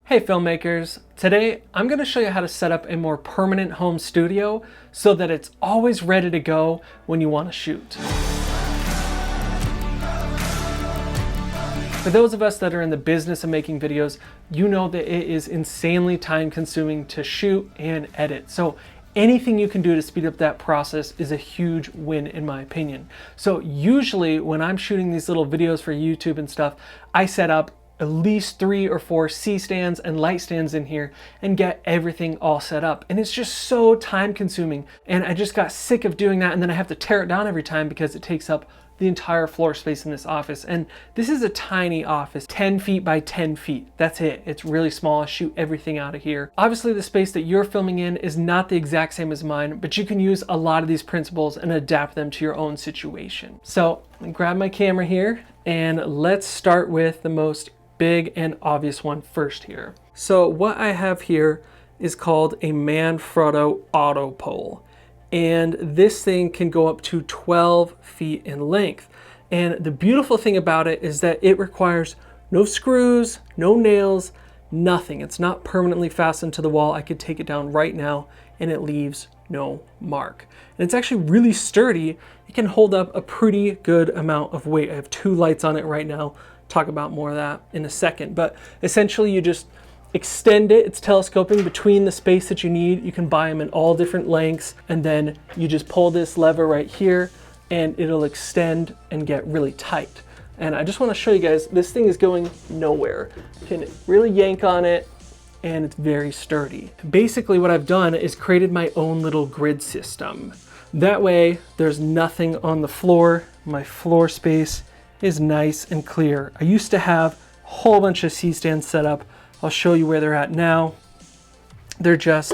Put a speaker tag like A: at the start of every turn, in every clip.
A: Hey filmmakers, today I'm going to show you how to set up a more permanent home studio so that it's always ready to go when you want to shoot. For those of us that are in the business of making videos, you know that it is insanely time consuming to shoot and edit. So anything you can do to speed up that process is a huge win in my opinion. So usually when I'm shooting these little videos for YouTube and stuff, I set up at least 3 or 4 C-stands and light stands in here and get everything all set up. And it's just so time consuming. And I just got sick of doing that, and then I have to tear it down every time because it takes up the entire floor space in this office. And this is a tiny office, 10 feet by 10 feet. That's it. It's really small. I shoot everything out of here. Obviously the space that you're filming in is not the exact same as mine, but you can use a lot of these principles and adapt them to your own situation. So grab my camera here and let's start with the most big and obvious one first here. So what I have here is called a Manfrotto AutoPoll. And this thing can go up to 12 feet in length. And the beautiful thing about it is that it requires no screws, no nails, nothing. It's not permanently fastened to the wall. I could take it down right now and it leaves no mark. And it's actually really sturdy. It can hold up a pretty good amount of weight. I have 2 lights on it right now. Talk about more of that in a second, but essentially you just extend it. It's telescoping between the space that you need. You can buy them in all different lengths, and then you just pull this lever right here and it'll extend and get really tight. And I just want to show you guys, this thing is going nowhere. You can really yank on it and it's very sturdy. Basically what I've done is created my own little grid system. That way there's nothing on the floor. My floor space is nice and clear. I used to have a whole bunch of C-stands set up. I'll show you where they're at now. They're just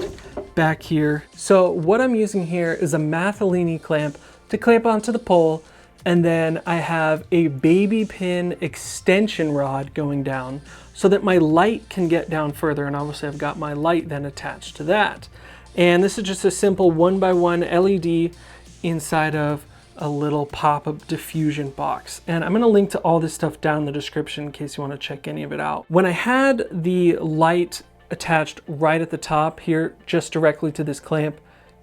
A: back here. So what I'm using here is a Mathellini clamp to clamp onto the pole, and then I have a baby pin extension rod going down so that my light can get down further, and obviously I've got my light then attached to that. And this is just a simple 1x1 LED inside of a little pop-up diffusion box. And I'm going to link to all this stuff down in the description in case you want to check any of it out. When I had the light attached right at the top here, just directly to this clamp,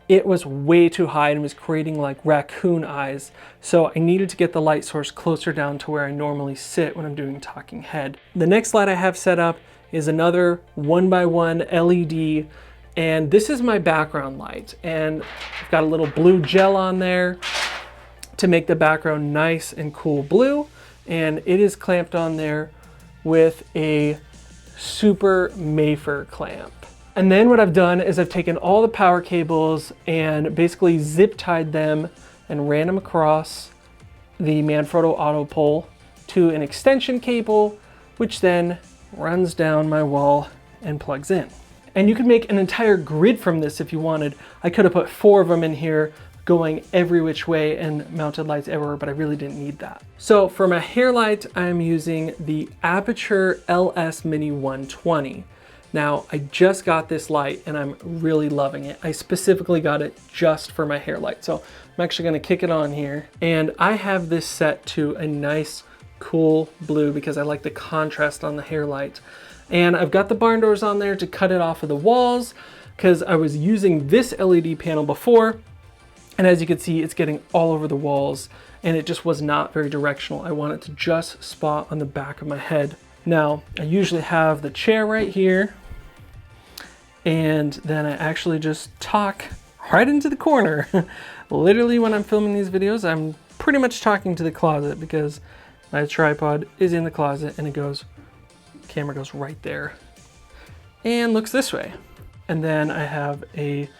A: it was way too high and was creating like raccoon eyes. So I needed to get the light source closer down to where I normally sit when I'm doing talking head. The next light I have set up is another 1x1 LED, and this is my background light. And I've got a little blue gel on there to make the background nice and cool blue, and it is clamped on there with a super Mayfair clamp. And then what I've done is I've taken all the power cables and basically zip tied them and ran them across the Manfrotto AutoPoll to an extension cable, which then runs down my wall and plugs in. And you could make an entire grid from this if you wanted. I could have put 4 of them in here going every which way and mounted lights everywhere, but I really didn't need that. So for my hair light, I'm using the Aperture LS Mini 120. Now, I just got this light and I'm really loving it. I specifically got it just for my hair light. So I'm actually gonna kick it on here. And I have this set to a nice, cool blue because I like the contrast on the hair light. And I've got the barn doors on there to cut it off of the walls because I was using this LED panel before. And as you can see, it's getting all over the walls and it just was not very directional. I want it to just spot on the back of my head. Now, I usually have the chair right here, and then I actually just talk right into the corner. Literally when I'm filming these videos, I'm pretty much talking to the closet because my tripod is in the closet and camera goes right there and looks this way. And then I have a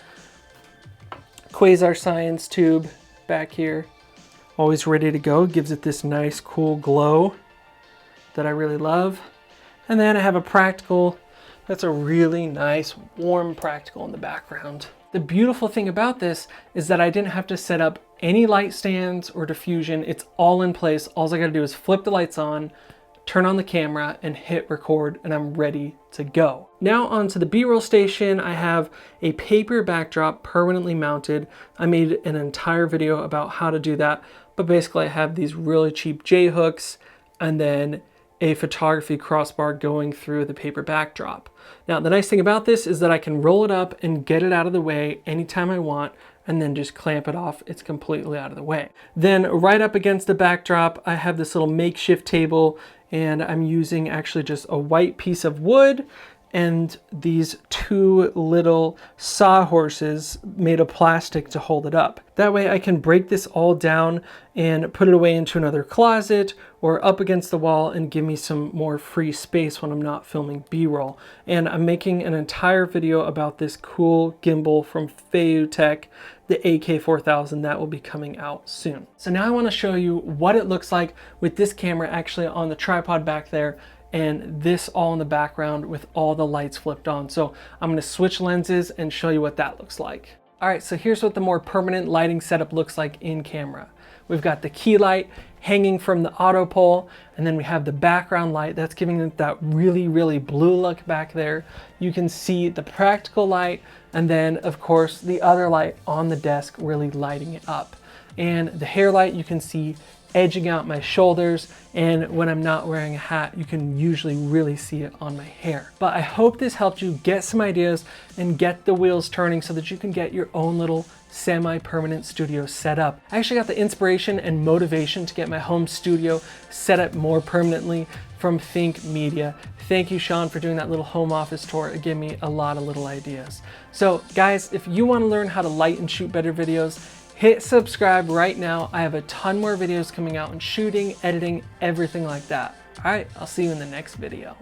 A: Quasar Science tube back here, always ready to go. Gives it this nice cool glow that I really love. And then I have a practical that's a really nice warm practical in the background. The beautiful thing about this is that I didn't have to set up any light stands or diffusion. It's all in place. All I gotta do is flip the lights on, turn on the camera and hit record, and I'm ready to go. Now onto the B-roll station. I have a paper backdrop permanently mounted. I made an entire video about how to do that, but basically I have these really cheap J-hooks, and then a photography crossbar going through the paper backdrop. Now, the nice thing about this is that I can roll it up and get it out of the way anytime I want, and then just clamp it off. It's completely out of the way. Then right up against the backdrop, I have this little makeshift table, and I'm using actually just a white piece of wood and these two little sawhorses made of plastic to hold it up. That way I can break this all down and put it away into another closet or up against the wall and give me some more free space when I'm not filming B-roll. And I'm making an entire video about this cool gimbal from Tech, the AK4000, that will be coming out soon. So now I want to show you what it looks like with this camera actually on the tripod back there, and this all in the background with all the lights flipped on. So I'm going to switch lenses and show you what that looks like. All right, so here's what the more permanent lighting setup looks like in camera. We've got the key light hanging from the AutoPoll, and then we have the background light that's giving it that really, really blue look back there. You can see the practical light, and then of course the other light on the desk really lighting it up. And the hair light you can see edging out my shoulders, and when I'm not wearing a hat, you can usually really see it on my hair. But I hope this helped you get some ideas and get the wheels turning so that you can get your own little semi-permanent studio set up. I actually got the inspiration and motivation to get my home studio set up more permanently from Think Media. Thank you, Sean, for doing that little home office tour. It gave me a lot of little ideas. So guys, if you want to learn how to light and shoot better videos, hit subscribe right now. I have a ton more videos coming out on shooting, editing, everything like that. All right, I'll see you in the next video.